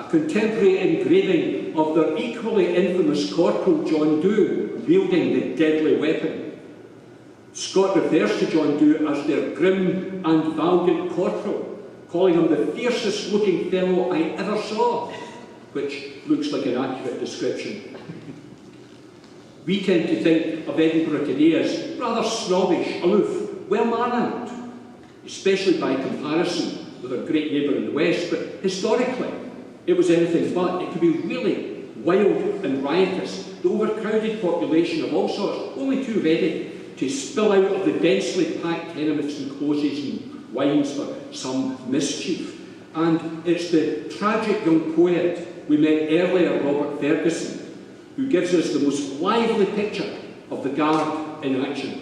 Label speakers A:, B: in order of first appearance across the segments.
A: a contemporary engraving of their equally infamous Corporal John Dhu wielding the deadly weapon. Scott refers to John Dhu as their grim and valiant corporal, calling him the fiercest looking fellow I ever saw, which looks like an accurate description. We tend to think of Edinburgh today as rather snobbish, aloof, well-mannered, especially by comparison with our great neighbour in the west, but historically it was anything but. It could be really wild and riotous, the overcrowded population of all sorts, only too ready to spill out of the densely packed tenements and closes and wines for some mischief. And it's the tragic young poet we met earlier, Robert Ferguson, who gives us the most lively picture of the Guard in action.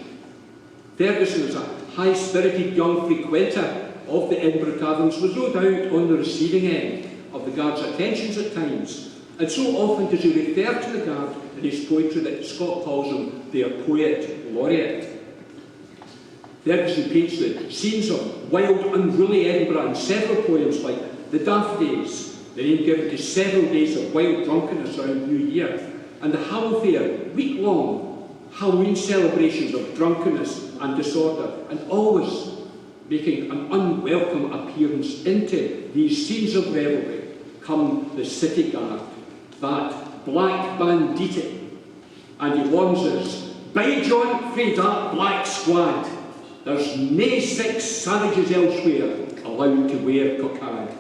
A: Ferguson, as a high-spirited young frequenter of the Edinburgh taverns, was no doubt on the receiving end of the Guard's attentions at times, and so often does he refer to the Guard in his poetry that Scott calls him their poet laureate. Ferguson paints the scenes of wild, unruly Edinburgh in several poems like The Daft Days, the name given to several days of wild drunkenness around New Year, and the Hallowfair, week-long Halloween celebrations of drunkenness and disorder, and always making an unwelcome appearance into these scenes of revelry come the City Guard, that black banditti. And he warns us, by John frae that black squad, there's nae 6 savages elsewhere allowed to wear cockade.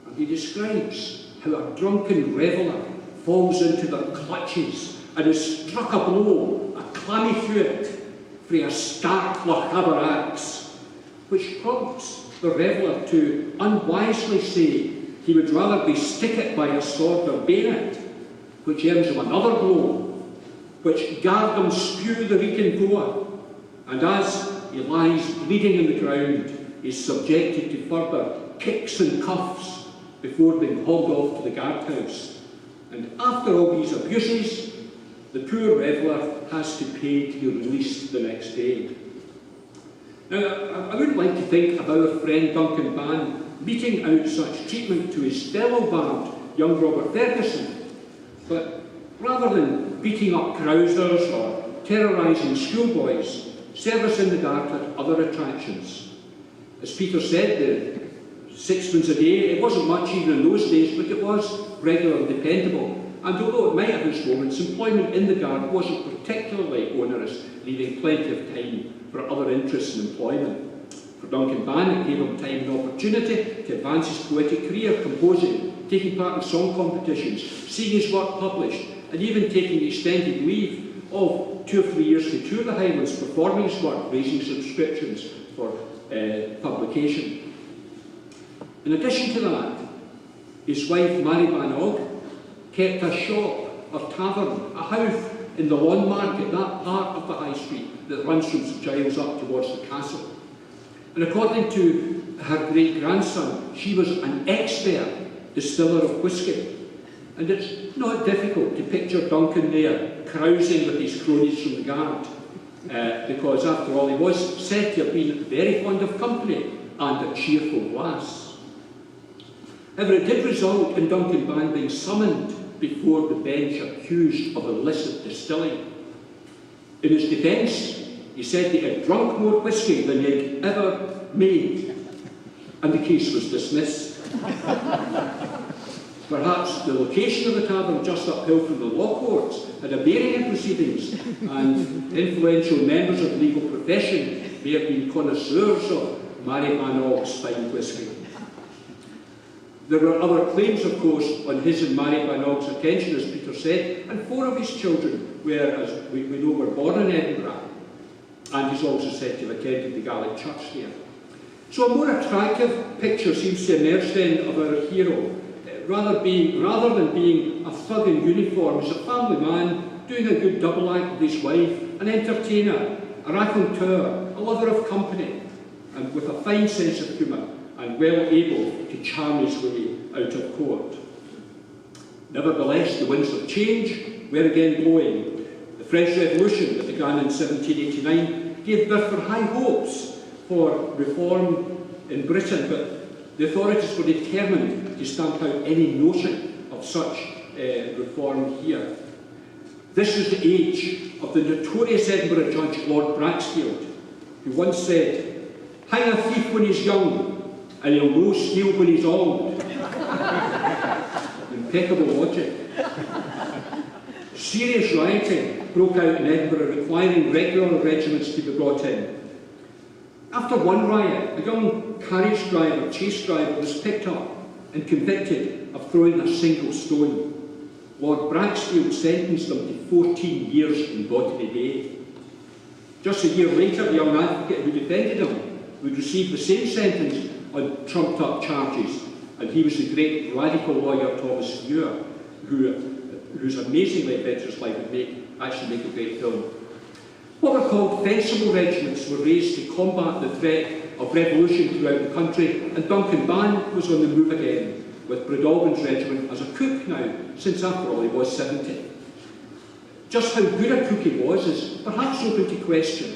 A: And he describes how a drunken reveller falls into their clutches and is struck a blow, a clammy through it, frae a stark Lochaber axe, which prompts the reveller to unwisely say he would rather be stickit by a sword or bayonet, which earns him another blow, which guard him spew the reeking goa, and as he lies bleeding in the ground, he is subjected to further kicks and cuffs before being hauled off to the guardhouse. And after all these abuses, the poor reveller has to pay to be released the next day. Now, I wouldn't like to think of our friend Duncan Ban meting out such treatment to his fellow bard, young Robert Ferguson, but rather than beating up carousers or terrorising schoolboys, service in the Guard had other attractions. As Peter said, the sixpence a day, it wasn't much even in those days, but it was regular and dependable. And although it might have its moments, employment in the Guard wasn't particularly onerous, leaving plenty of time for other interests and employment. For Duncan Ban, it gave him time and opportunity to advance his poetic career, composing, taking part in song competitions, seeing his work published, and even taking extended leave of 2 or 3 years to tour the Highlands, performing his work, raising subscriptions for publication. In addition to that, his wife, Mary Banog, kept a shop or tavern, a house in the Lawn Market, that part of the High Street that runs from St Giles up towards the castle. And according to her great-grandson, she was an expert distiller of whisky. And it's not difficult to picture Duncan there, carousing with his cronies from the Guard, because after all, he was said to have been very fond of company and a cheerful lass. However, it did result in Duncan Ban being summoned before the bench accused of illicit distilling. In his defence, he said he had drunk more whisky than he had ever made, and the case was dismissed. Perhaps the location of the tavern just uphill from the law courts had a bearing in proceedings, and influential members of the legal profession may have been connoisseurs of Mary Banog's fine whisky. There were other claims, of course, on his and Mary Banog's attention, as Peter said, and 4 of his children were, as we know, were born in Edinburgh, and he's also said to have attended the Gaelic church here. So a more attractive picture seems to emerge then of our hero, rather than being a thug in uniform. He's a family man, doing a good double act with his wife, an entertainer, a raconteur, a lover of company, and with a fine sense of humour, and well able to charm his way out of court. Nevertheless, the winds of change were again blowing. The French Revolution that began in 1789 gave birth for high hopes for reform in Britain, but The authorities were determined to stamp out any notion of such reform here. This was the age of the notorious Edinburgh judge Lord Braxfield, who once said, "Hang a thief when he's young, and he'll no steal when he's old." Impeccable logic. Serious rioting broke out in Edinburgh, requiring regular regiments to be brought in. After one riot, a young chase driver was picked up and convicted of throwing a single stone. Lord Braxfield sentenced him to 14 years in Botany Bay. Just a year later, the young advocate who defended him would receive the same sentence on trumped-up charges, and he was the great radical lawyer Thomas Muir, whose amazingly adventurous life would actually make a great film. What were called fencible regiments were raised to combat the threat of revolution throughout the country, and Duncan Ban was on the move again, with Breadalbyn's regiment as a cook now, since after all he was 70. Just how good a cook he was is perhaps open to question,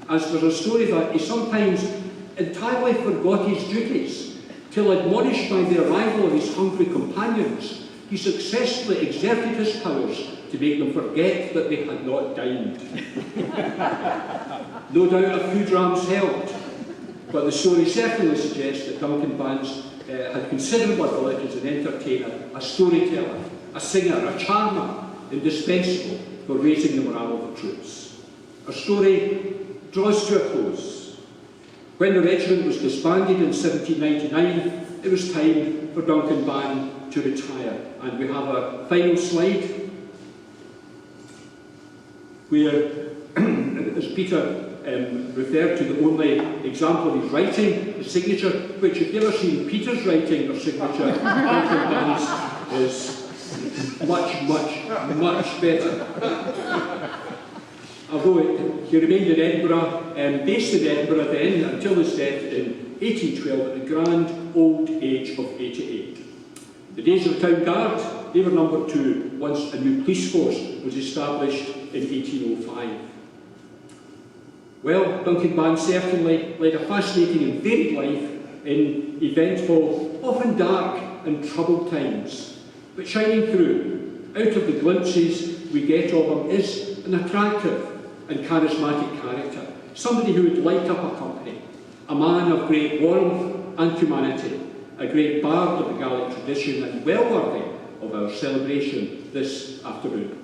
A: as there's a story that he sometimes entirely forgot his duties, till admonished by the arrival of his hungry companions, he successfully exerted his powers to make them forget that they had not dined. No doubt a few drams helped, but the story certainly suggests that Duncan Ban's had considerable ability as an entertainer, a storyteller, a singer, a charmer, indispensable for raising the morale of the troops. Our story draws to a close. When the regiment was disbanded in 1799, it was time for Duncan Ban to retire, and we have a final slide where, as Peter referred to, the only example of his writing, his signature, which if you've ever seen Peter's writing or signature, Duncan Ban's is much better. Although he remained in Edinburgh, based in Edinburgh then, until his death in 1812 at the grand old age of 88. The days of Town Guard, they were number 2 once a new police force was established in 1805. Well, Duncan Ban certainly led a fascinating and varied life in eventful, often dark and troubled times. But shining through, out of the glimpses we get of him, is an attractive and charismatic character, somebody who would light up a company, a man of great warmth and humanity, a great bard of the Gaelic tradition, and well worthy of our celebration this afternoon.